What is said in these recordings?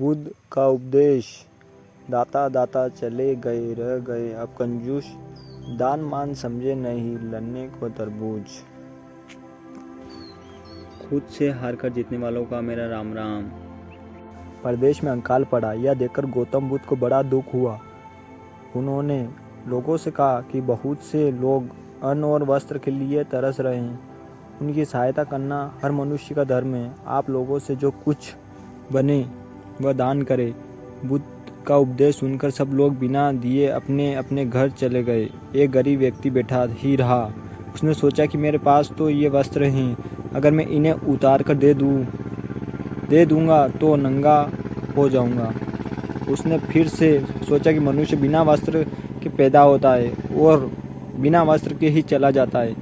बुद्ध का उपदेश। दाता दाता चले गए, रह गए अब कंजूस, दान मान समझे नहीं, लड़ने को तरबूज। खुद से हार कर जीतने वालों का मेरा राम राम। प्रदेश में अकाल पड़ा, यह देखकर गौतम बुद्ध को बड़ा दुख हुआ। उन्होंने लोगों से कहा कि बहुत से लोग अन्न और वस्त्र के लिए तरस रहे हैं, उनकी सहायता करना हर मनुष्य का धर्म है। आप लोगों से जो कुछ बने वह दान करे। बुद्ध का उपदेश सुनकर सब लोग बिना दिए अपने अपने घर चले गए। एक गरीब व्यक्ति बैठा ही रहा। उसने सोचा कि मेरे पास तो ये वस्त्र हैं, अगर मैं इन्हें उतार कर दे दूंगा तो नंगा हो जाऊंगा। उसने फिर से सोचा कि मनुष्य बिना वस्त्र के पैदा होता है और बिना वस्त्र के ही चला जाता है।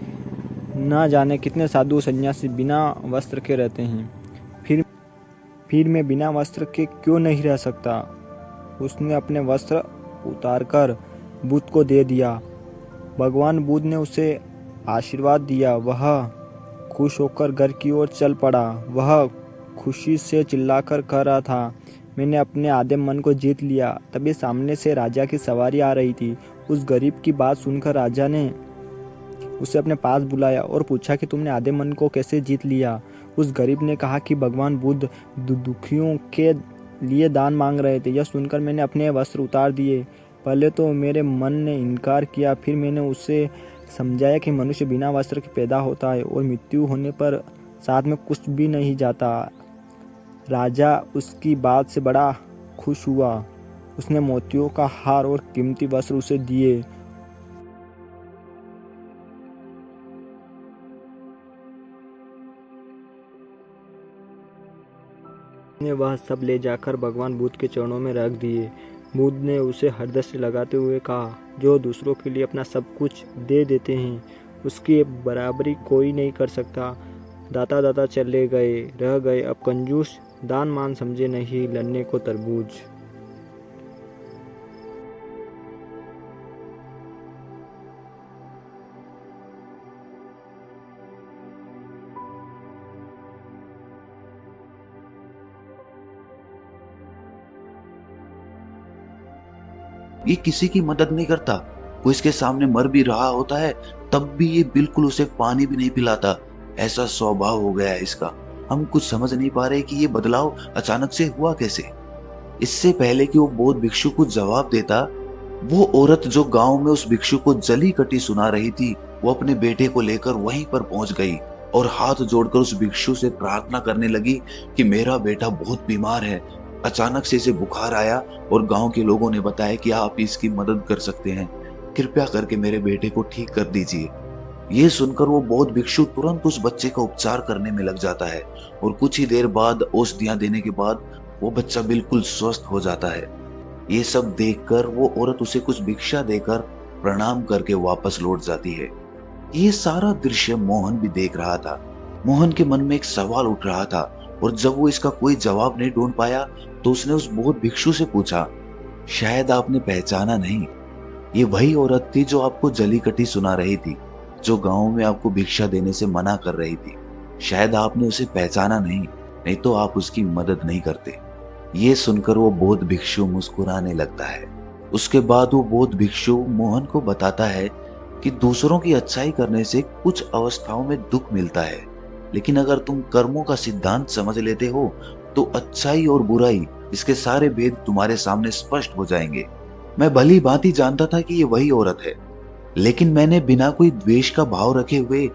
ना जाने कितने साधु सन्यासी बिना वस्त्र के रहते हैं, फिर मैं बिना वस्त्र के क्यों नहीं रह सकता। उसने अपने वस्त्र उतारकर बुद्ध को दे दिया। भगवान बुद्ध ने उसे आशीर्वाद दिया। वह खुश होकर घर की ओर चल पड़ा। वह खुशी से चिल्लाकर कह रहा था, मैंने अपने आधे मन को जीत लिया। तभी सामने से राजा की सवारी आ रही थी। उस गरीब की बात सुनकर राजा ने उसे अपने पास बुलाया और पूछा कि तुमने आधे मन को कैसे जीत लिया। उस गरीब ने कहा कि भगवान बुद्ध दुखियों के लिए दान मांग रहे थे। यह सुनकर मैंने अपने वस्त्र उतार दिए। पहले तो मेरे मन ने इनकार किया, फिर मैंने उसे समझाया कि मनुष्य बिना वस्त्र के पैदा होता है और मृत्यु होने पर साथ में कुछ भी नहीं जाता। राजा उसकी बात से बड़ा खुश हुआ। उसने मोतियों का हार और कीमती वस्त्र उसे दिए। ने वह सब ले जाकर भगवान बुद्ध के चरणों में रख दिए। बुद्ध ने उसे हृदय से लगाते हुए कहा, जो दूसरों के लिए अपना सब कुछ दे देते हैं उसकी बराबरी कोई नहीं कर सकता। दाता दाता चले गए, रह गए अब कंजूस, दान मान समझे नहीं, लड़ने को तरबूज। ये किसी की मदद नहीं करता। वो इसके सामने मर भी रहा होता है तब भी ये बिल्कुल उसे पानी भी नहीं पिलाता। ऐसा स्वभाव हो गया है इसका। हम कुछ समझ नहीं पा रहे कि ये बदलाव अचानक से हुआ कैसे। इससे पहले कि वो बौद्ध भिक्षु को जवाब देता, वो औरत जो गांव में उस भिक्षु को जली कटी सुना रही थी, वो अपने बेटे को लेकर वहीं पर पहुंच गई और हाथ जोड़कर उस भिक्षु से प्रार्थना करने लगी कि मेरा बेटा बहुत बीमार है। अचानक से इसे बुखार आया और गांव के लोगों ने बताया कि आप इसकी मदद कर सकते हैं, कृपया करके मेरे बेटे को ठीक कर दीजिए। ये सुनकर वो बौद्ध भिक्षु तुरंत उस बच्चे का उपचार करने में लग जाता है और कुछ ही देर बाद औषधियां देने के बाद वो बच्चा बिल्कुल स्वस्थ हो जाता है। ये सब देखकर वो औरत उसे कुछ भिक्षा देकर प्रणाम करके वापस लौट जाती है। ये सारा दृश्य मोहन भी देख रहा था। मोहन के मन में एक सवाल उठ रहा था और जब वो इसका कोई जवाब नहीं ढूंढ पाया तो उसने उस बौद्ध भिक्षु से पूछा, शायद आपने पहचाना नहीं, ये वही औरत थी जो आपको जली कटी सुना रही थी, जो गांव में आपको भिक्षा देने से मना कर रही थी। शायद आपने उसे पहचाना नहीं तो आप उसकी मदद नहीं करते। ये सुनकर वो बौद्ध भिक्षु मुस्कुराने लगता है। उसके बाद वो बौद्ध भिक्षु मोहन को बताता है कि दूसरों की अच्छाई करने से कुछ अवस्थाओं में दुख मिलता है, लेकिन अगर तुम कर्मों का सिद्धांत समझ लेते हो तो अच्छाई और बुराई, इसके सारे भेद तुम्हारे सामने स्पष्ट हो जाएंगे। मैं भली भांति जानता था कि ये वही औरत है, लेकिन मैंने बिना कोई द्वेष का भाव रखे हुए